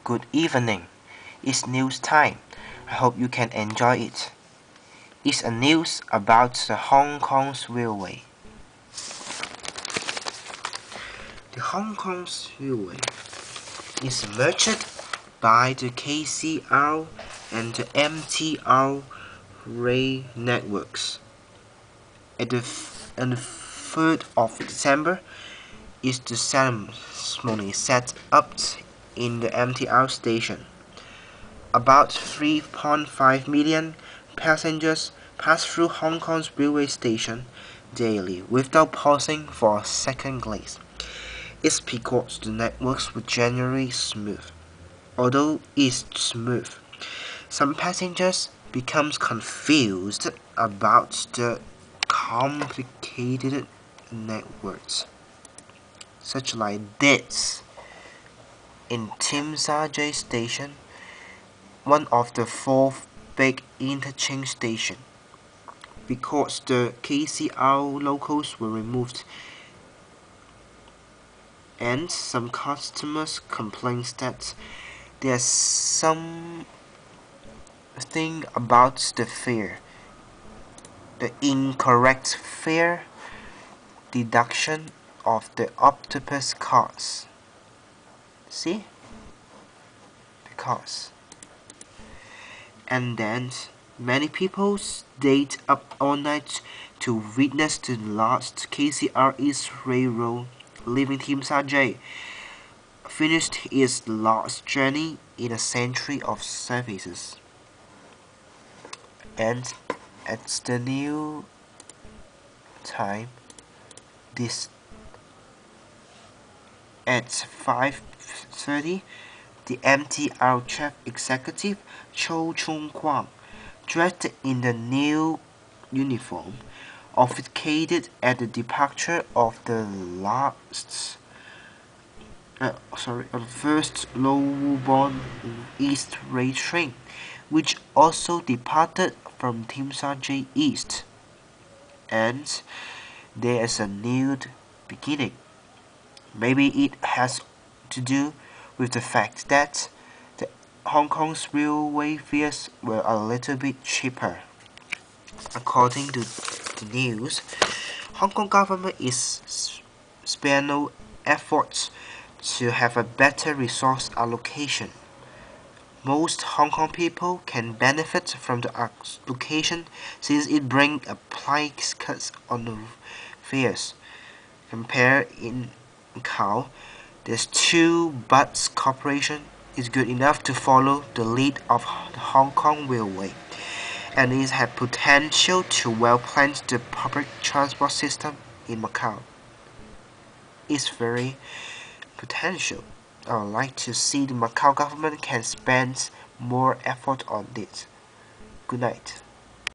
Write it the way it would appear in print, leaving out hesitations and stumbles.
Good evening. It's news time. I hope you can enjoy it. It's a news about the Hong Kong's railway. The Hong Kong's railway is merged by the KCR and the MTR rail networks. On the 3rd of December is the ceremony set up in the MTR station. About 3.5 million passengers pass through Hong Kong's railway station daily without pausing for a second glance. It's because the networks were generally smooth. Although it's smooth, some passengers become confused about the complicated networks, such like this. In Tsim Sha Tsui station, one of the 4 big interchange stations, because the KCR locals were removed, and some customers complain that there's something about the fare, the incorrect fare deduction of the octopus cards. See? Because. And then many people stayed up all night to witness the last KCR East Railroad leaving Tsim Sha Tsui finished its last journey in a century of services. And at the new time, at 5:30, the MTR chief executive Chow Chung Kwang, dressed in the new uniform, officiated at the departure of the first Lowbourne East Rail train, which also departed from Tsim Sha Tsui East. And there is a new beginning. Maybe it has to do with the fact that the Hong Kong's railway fares were a little bit cheaper. According to the news, Hong Kong government is spare no efforts to have a better resource allocation. Most Hong Kong people can benefit from the allocation since it brings a price cut on the fares. Compared in Macau, there's 2 bus corporation is good enough to follow the lead of the Hong Kong Railway, and it has potential to well plan the public transport system in Macau. It's very potential. I would like to see the Macau government can spend more effort on this. Good night.